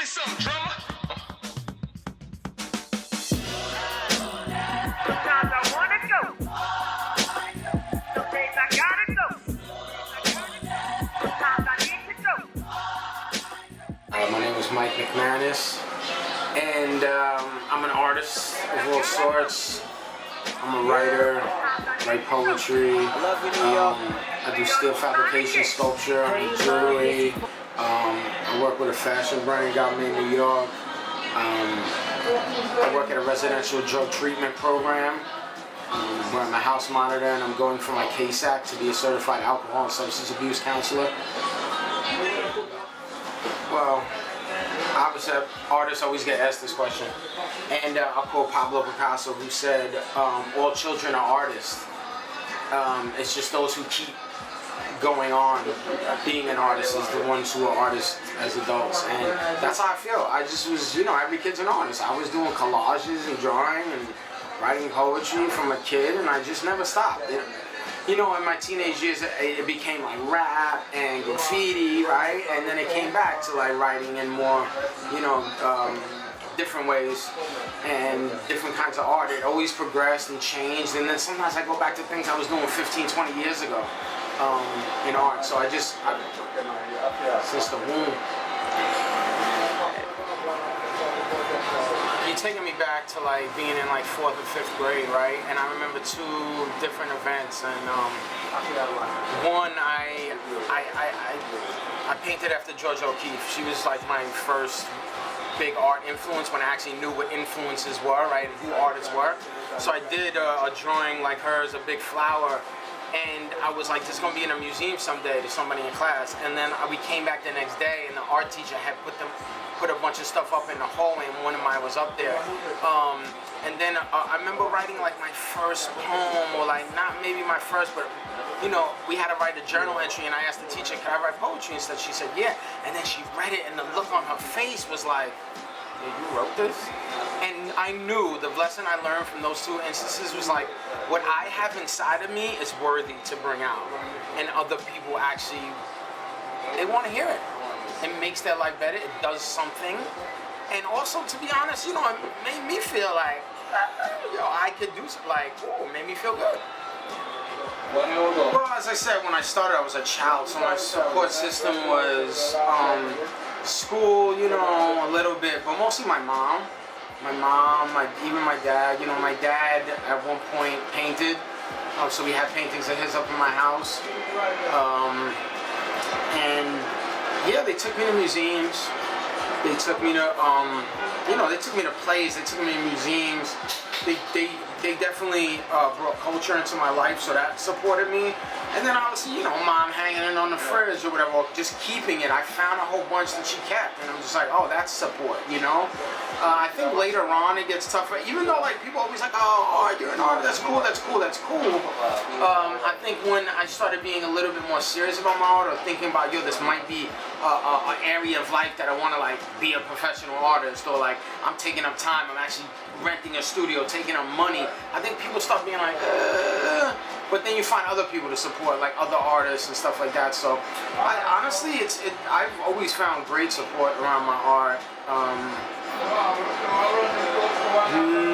me some drummer. Sometimes I wanna go. Some days I gotta go. Sometimes I need to go. My name is McManus, and I'm an artist of all sorts. I'm a writer, write poetry. I do steel fabrication, sculpture, jewelry. I work with a fashion brand, got me in New York. I work at a residential drug treatment program where I'm a house monitor, and I'm going for my KSAC to be a certified alcohol and substance abuse counselor. Well, obviously, artists always get asked this question, and I'll quote Pablo Picasso, who said, all children are artists. It's just those who keep going on being an artist is the ones who are artists as adults, and that's how I feel. I just was, every kid's an artist. I was doing collages and drawing and writing poetry from a kid, and I just never stopped. In my teenage years, it became like rap and graffiti, right? And then it came back to like writing in more, different ways and different kinds of art. It always progressed and changed, and then sometimes I go back to things I was doing 15, 20 years ago in art. So since the womb. You're taking me back to like being in like 4th or 5th grade, right? And I remember 2 different events, and one I painted after George O'Keeffe. She was like my first big art influence when I actually knew what influences were, right, and who artists were. So I did a drawing like hers, a big flower, and I was like, this is gonna be in a museum someday to somebody in class. And then we came back the next day, and the art teacher had put a bunch of stuff up in the hallway, and one of mine was up there. And then I remember writing like my first poem, or like not maybe my first, but we had to write a journal entry, and I asked the teacher, can I write poetry instead? She said, yeah. And then she read it, and the look on her face was like, yeah, you wrote this? And I knew the lesson I learned from those 2 instances was like, what I have inside of me is worthy to bring out, and other people actually, they want to hear it. It makes their life better. It does something. And also, to be honest, it made me feel like, I could do something, like, it made me feel good. Well, as I said, when I started, I was a child, so my support system was school, a little bit, but mostly my mom. Even my dad. My dad at one point painted, so we had paintings of his up in my house. And yeah, they took me to museums. They took me to, they took me to plays. They took me to museums. They definitely brought culture into my life, so that supported me. And then obviously, mom hanging it on the fridge or whatever, or just keeping it. I found a whole bunch that she kept, and I'm just like, oh, that's support, I think later on it gets tougher, even though like people always like, oh, you're an artist, that's cool. I think when I started being a little bit more serious about my art, or thinking about, this might be an area of life that I want to like be a professional artist, or like I'm taking up time, I'm actually renting a studio, taking up money. I think people start being like, but then you find other people to support, like other artists and stuff like that. So honestly, I've always found great support around my art.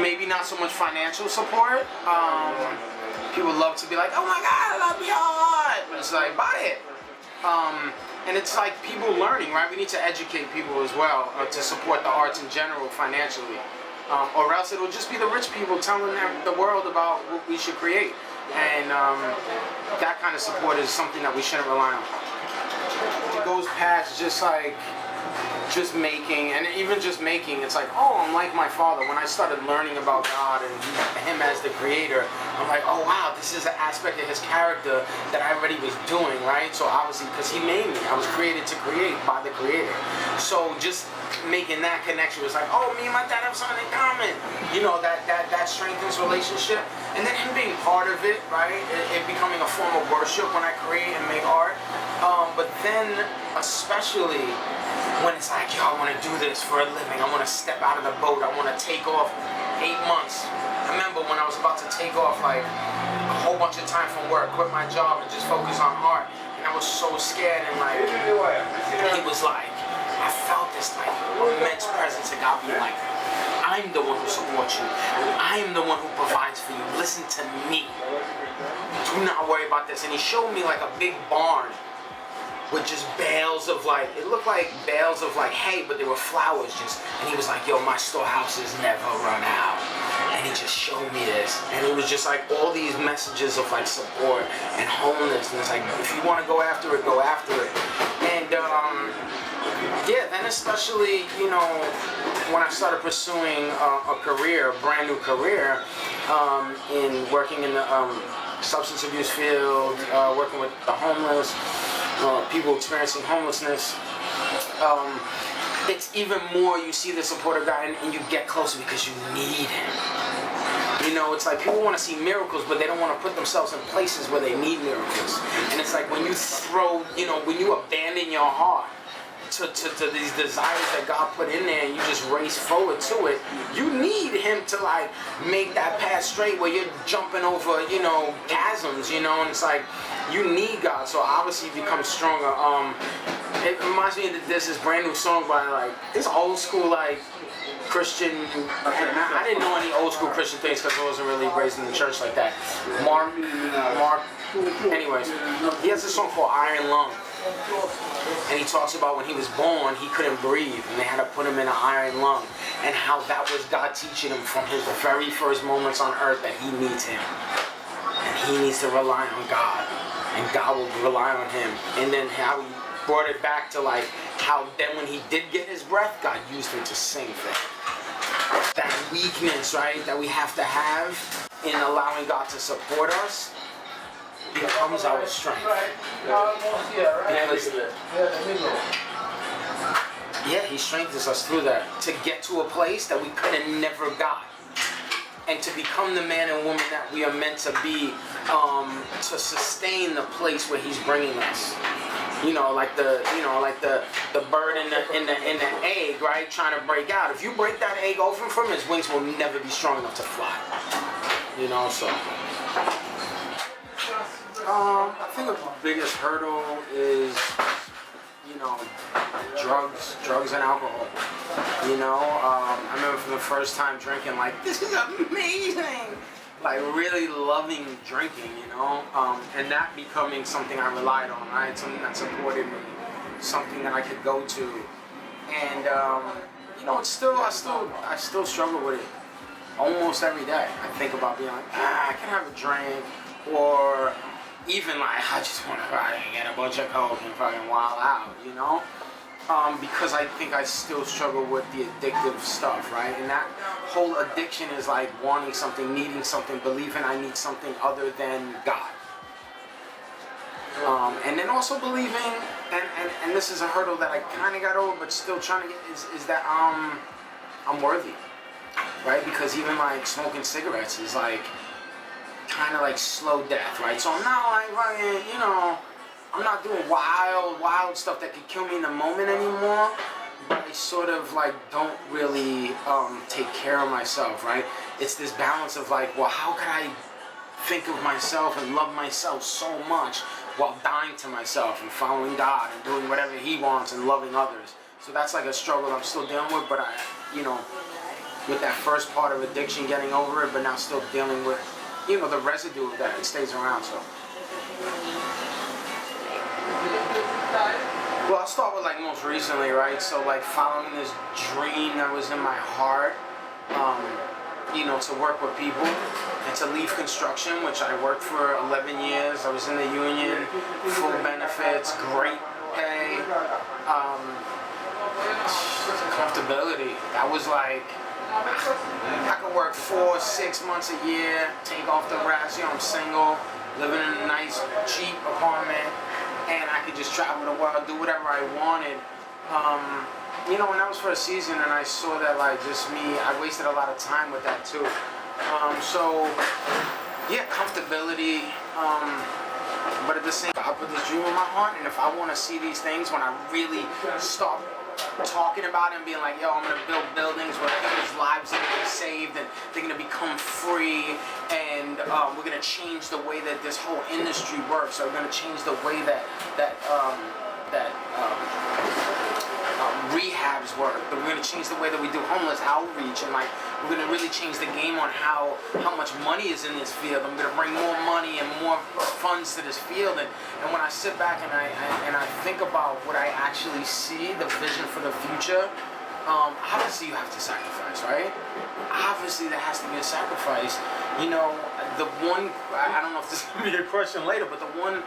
Maybe not so much financial support. People love to be like, oh my God, I love your art. But it's like, buy it. And it's like people learning, right? We need to educate people as well to support the arts in general financially. Or else it'll just be the rich people telling the world about what we should create. And that kind of support is something that we shouldn't rely on. It goes past just making, and even just making, it's like, oh, I'm like my father. When I started learning about God and him as the creator, I'm like, oh wow, this is an aspect of his character that I already was doing, right? So obviously, because he made me, I was created to create by the creator. So just making that connection was like, oh, me and my dad have something in common. That strengthens relationship. And then him being part of it, right? It becoming a form of worship when I create and make art. But then, especially when it's like, yo, I want to do this for a living. I want to step out of the boat. I want to take off 8 months. I remember when I was about to take off like a whole bunch of time from work, quit my job and just focus on art. And I was so scared, and like, it was like, I felt this like immense presence of God being like, I'm the one who supports you. I'm the one who provides for you. Listen to me. Do not worry about this. And he showed me like a big barn with just bales of like, it looked like bales of like hay, but they were flowers just, and he was like, yo, my storehouses never run out. And he just showed me this. And it was just like all these messages of like support and wholeness. And it's like, if you want to go after it, go after it. And yeah, then especially, you know, when I started pursuing a career, a brand new career, in working in the substance abuse field, working with the homeless, people experiencing homelessness, it's even more, you see the support of God and you get closer because you need him. You know, it's like people want to see miracles, but they don't want to put themselves in places where they need miracles. And it's like when you throw, you know, when you abandon your heart to these desires that God put in there and you just race forward to it, you need him to like make that path straight where you're jumping over, you know, chasms, you know, and it's like you need God, so obviously you become stronger. It reminds me that there's this brand new song by like this old school like Christian, I didn't know any old school Christian things because I wasn't really raised in the church like that. Mark, anyways, he has a song called Iron Lung. And he talks about when he was born, he couldn't breathe, and they had to put him in an iron lung, and how that was God teaching him from his very first moments on earth that he needs him. And he needs to rely on God, and God will rely on him. And then how he brought it back to like how then when he did get his breath, God used him to sing for him. That weakness, right, that we have to have in allowing God to support us becomes our strength. Because, yeah, he strengthens us through that to get to a place that we could have never got, and to become the man and woman that we are meant to be, to sustain the place where he's bringing us. You know, like the bird in the egg, right, trying to break out. If you break that egg open from his wings will never be strong enough to fly. You know, so. I think the biggest hurdle is, you know, drugs and alcohol. You know, I remember from the first time drinking, like, this is amazing. Like really loving drinking, you know, and that becoming something I relied on, right? Something that supported me, something that I could go to, and you know, it's still I still struggle with it almost every day. I think about being like, I can have a drink, or even like I just want to get a bunch of coke and fucking wild out, you know. Because I think I still struggle with the addictive stuff, right? And that whole addiction is like wanting something, needing something, believing I need something other than God. And then also believing, and this is a hurdle that I kind of got over, but still trying to get, is that I'm worthy, right? Because even like smoking cigarettes is like kind of like slow death, right? So I'm not like fucking, you know, I'm not doing wild stuff that could kill me in the moment anymore, but I sort of like don't really take care of myself, right? It's this balance of like, well, how can I think of myself and love myself so much while dying to myself and following God and doing whatever he wants and loving others. So that's like a struggle I'm still dealing with, but I, you know, with that first part of addiction, getting over it, but now still dealing with, you know, the residue of that, it stays around, so. Well, I'll start with like most recently, right? So like following this dream that was in my heart, you know, to work with people and to leave construction, which I worked for 11 years. I was in the union, full benefits, great pay, comfortability. That was like, I could work 4-6 months a year, take off the rest. You know, I'm single, living in a nice, cheap apartment, and I could just travel the world, do whatever I wanted. You know, and that was for a season, and I saw that like just me, I wasted a lot of time with that too. So yeah, comfortability, but at the same time, I put this dream in my heart, and if I want to see these things, when I really start talking about it and being like, yo, I'm gonna build buildings where people's lives are gonna be saved and they're gonna become free, and we're gonna change the way that this whole industry works. So we're gonna change the way that rehabs work, but we're gonna change the way that we do homeless outreach, and like we're gonna really change the game on how much money is in this field. I'm gonna bring more money and more funds to this field, and when I sit back and I think about what I actually see, the vision for the future, obviously you have to sacrifice, right? Obviously there has to be a sacrifice. You know, the one, I don't know if this will be your question later, but the one,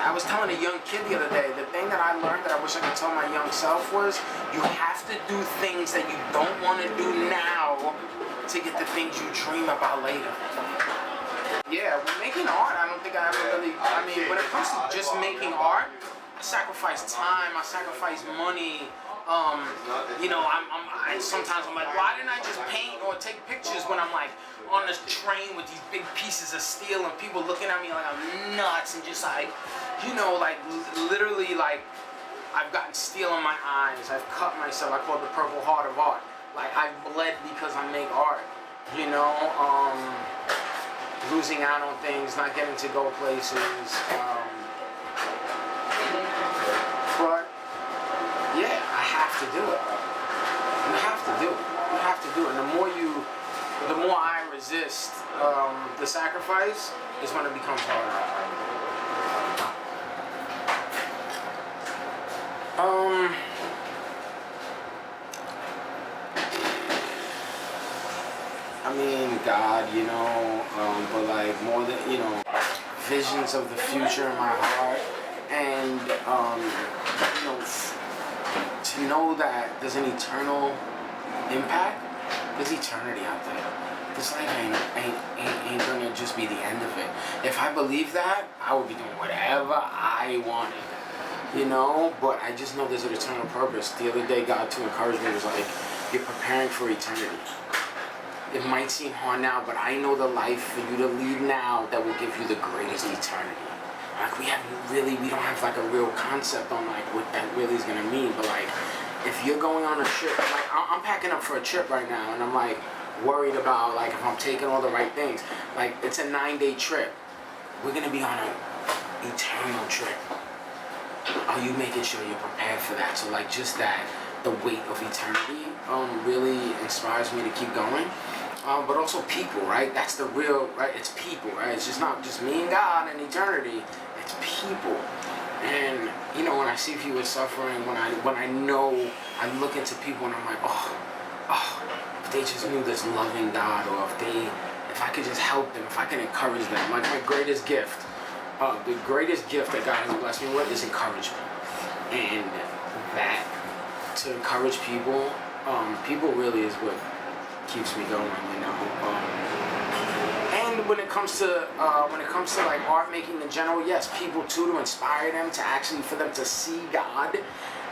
I was telling a young kid the other day, the thing that I learned that I wish I could tell my young self was, you have to do things that you don't want to do now to get the things you dream about later. Yeah, when making art, I don't think I ever really, I mean, when it comes to just making art, I sacrifice time, I sacrifice money. You know, sometimes I'm like, why didn't I just paint or take pictures when I'm like on this train with these big pieces of steel and people looking at me like I'm nuts, and just like, you know, like literally like I've gotten steel in my eyes, I've cut myself, I call it the Purple Heart of art. Like I bled because I make art, you know, losing out on things, not getting to go places, but yeah, I have to do it. You have to do it. You have to do it. And the more I resist the sacrifice, is when it becomes harder. I mean, God, you know, but like more than, you know, visions of the future in my heart, and you know, to know that there's an eternal impact. There's eternity out there. This life ain't gonna just be the end of it. If I believe that, I would be doing whatever I wanted, you know. But I just know there's an eternal purpose. The other day, God, to encourage me, was like, you're preparing for eternity. It might seem hard now, but I know the life for you to lead now that will give you the greatest eternity. Like we don't have like a real concept on like what that really is gonna mean. But like, if you're going on a trip, like I'm packing up for a trip right now, and I'm like worried about like if I'm taking all the right things. Like it's a 9-day trip. We're gonna be on an eternal trip. Are you making sure you're prepared for that? So like just that, the weight of eternity, really inspires me to keep going. But also people, right? That's the real, right? It's people, right? It's just not just me and God and eternity. It's people. And you know, when I see people suffering, when I know, I look into people and I'm like, oh, if they just knew this loving God, or if I could just help them, if I can encourage them. Like my greatest gift, the greatest gift that God has blessed me with is encouragement. And that, to encourage people, people really is what keeps me going, you know. And when it comes to like art making in general, yes, people too, to inspire them to actually, for them to see God,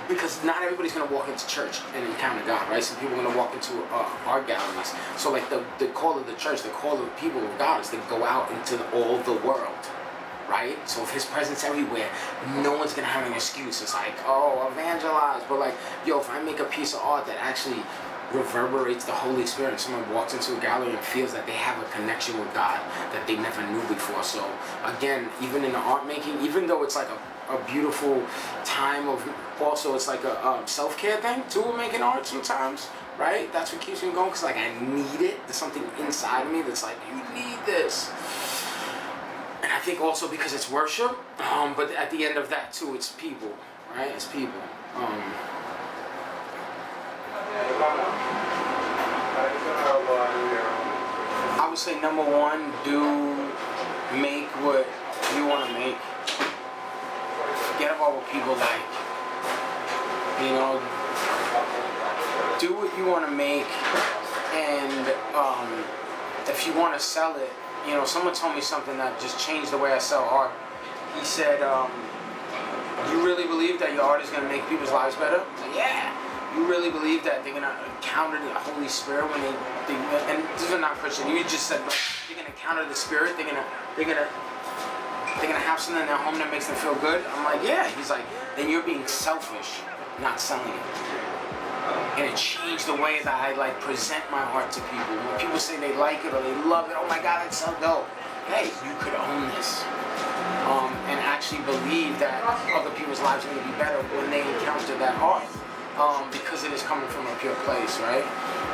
because not everybody's gonna walk into church and encounter God, right? Some people are gonna walk into art galleries. So like the call of the church, the call of the people of God is to go out into all the world, right? So if His presence everywhere, no one's gonna have an excuse. It's like, oh, evangelize, but like, yo, if I make a piece of art that actually reverberates the Holy Spirit, someone walks into a gallery and feels that they have a connection with God that they never knew before. So again, even in the art making, even though it's like a beautiful time of, also it's like a self-care thing too, making art sometimes, right? That's what keeps me going, because like I need it. There's something inside of me that's like, you need this. And I think also because it's worship, but at the end of that too, it's people, right? It's people. I would say number one, make what you want to make. Forget about what people like. You know, do what you want to make, and if you want to sell it, you know, someone told me something that just changed the way I sell art. He said, you really believe that your art is going to make people's lives better? Like, yeah. You really believe that they're gonna encounter the Holy Spirit when they and this is not Christian. You just said they're gonna encounter the Spirit. They're gonna have something in their home that makes them feel good. I'm like, yeah. He's like, then you're being selfish, not selling it. And it changed the way that I like present my art to people. When people say they like it or they love it, oh my God, that's so dope. Hey, you could own this. And actually believe that other people's lives are gonna be better when they encounter that art. because it is coming from a pure place, right?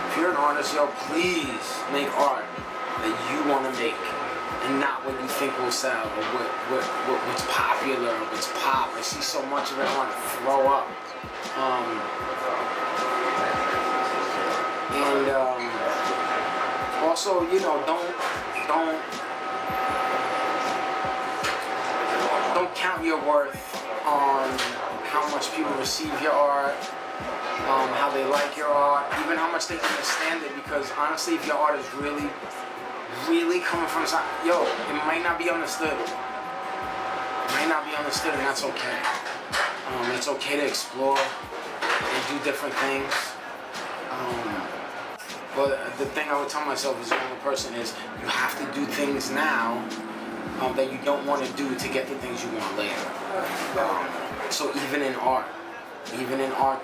If you're an artist, yo, please make art that you want to make, and not what you think will sell or what's popular or what's pop. I see so much of it, I want to throw up. Also, you know, don't count your worth on how much people receive your art, how they like your art, even how much they understand it, because honestly, if your art is really, really coming from inside, yo, it might not be understood. It might not be understood, and that's okay. It's okay to explore and do different things. But the thing I would tell myself as a younger person is you have to do things now that you don't want to do to get the things you want later. So even in art,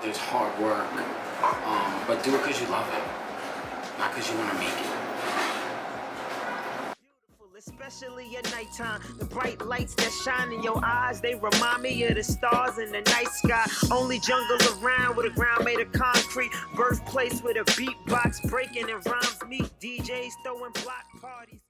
there's hard work. But do it because you love it, not because you want to make it. Especially at nighttime, the bright lights that shine in your eyes, they remind me of the stars in the night sky. Only jungle around with a ground made of concrete, birthplace with a beatbox breaking and rhymes meet, DJs throwing block parties.